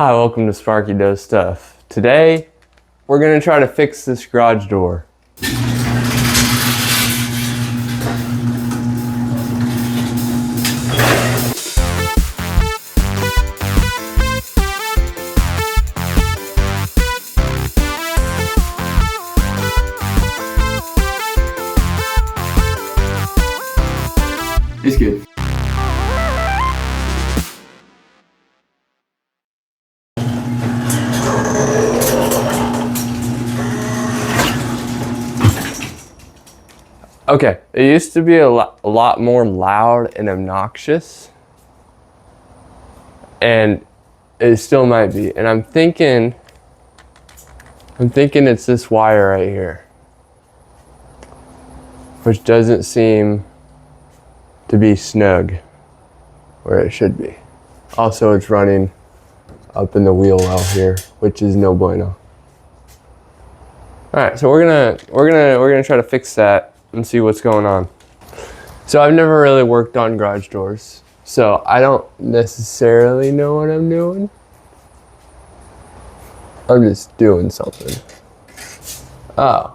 Hi, welcome to Sparky Does Stuff. Today, we're gonna try to fix this garage door. It's good. Okay, it used to be a lot more loud and obnoxious, and it still might be. And I'm thinking it's this wire right here, which doesn't seem to be snug where it should be. Also, it's running up in the wheel well here, which is no bueno. All right, so we're gonna try to fix that and see what's going on. So I've never really worked on garage doors, so I don't necessarily know what I'm doing. I'm just doing something. Oh,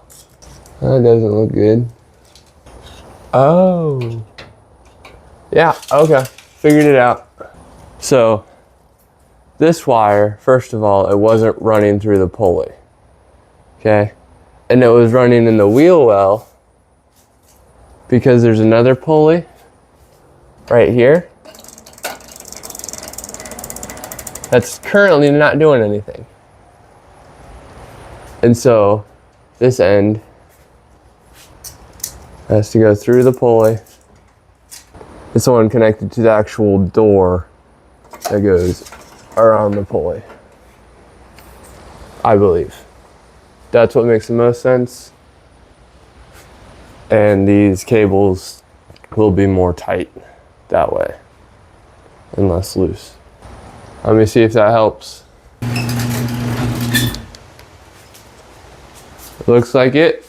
that doesn't look good. Oh, yeah, okay, figured it out. So this wire, first of all, it wasn't running through the pulley, okay? And it was running in the wheel well because there's another pulley right here that's currently not doing anything. And so this end has to go through the pulley. This one connected to the actual door that goes around the pulley, I believe. That's what makes the most sense. And these cables will be more tight that way and less loose. Let me see if that helps. Looks like it.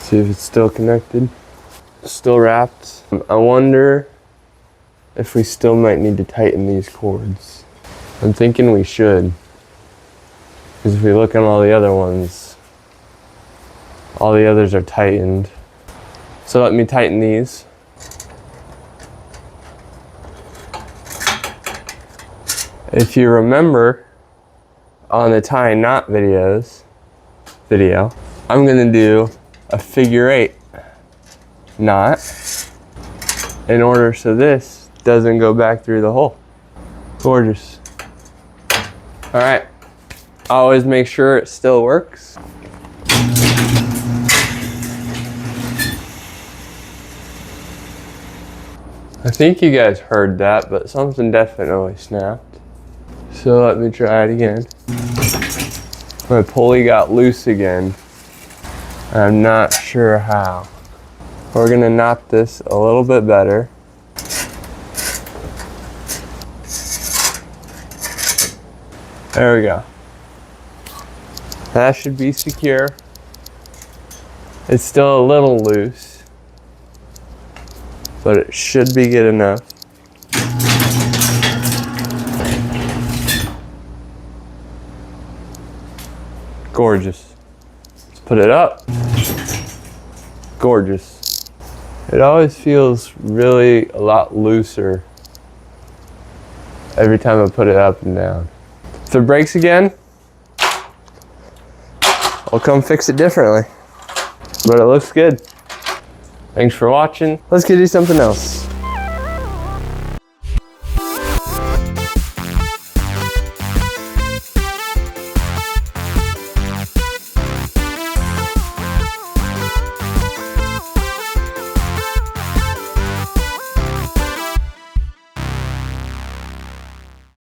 See if it's still connected. Still wrapped. I wonder if we still might need to tighten these cords. I'm thinking we should, because if we look at all the other ones, all the others are tightened. So let me tighten these. If you remember on the tie knot video, I'm gonna do a figure 8 knot in order so this doesn't go back through the hole. Gorgeous. All right, always make sure it still works. I think you guys heard that, but something definitely snapped. So let me try it again. My pulley got loose again. I'm not sure how. We're gonna knot this a little bit better. There we go. That should be secure. It's still a little loose, but it should be good enough. Gorgeous. Let's put it up. Gorgeous. It always feels really a lot looser every time I put it up and down. If it breaks again, I'll come fix it differently. But it looks good. Thanks for watching. Let's go do something else.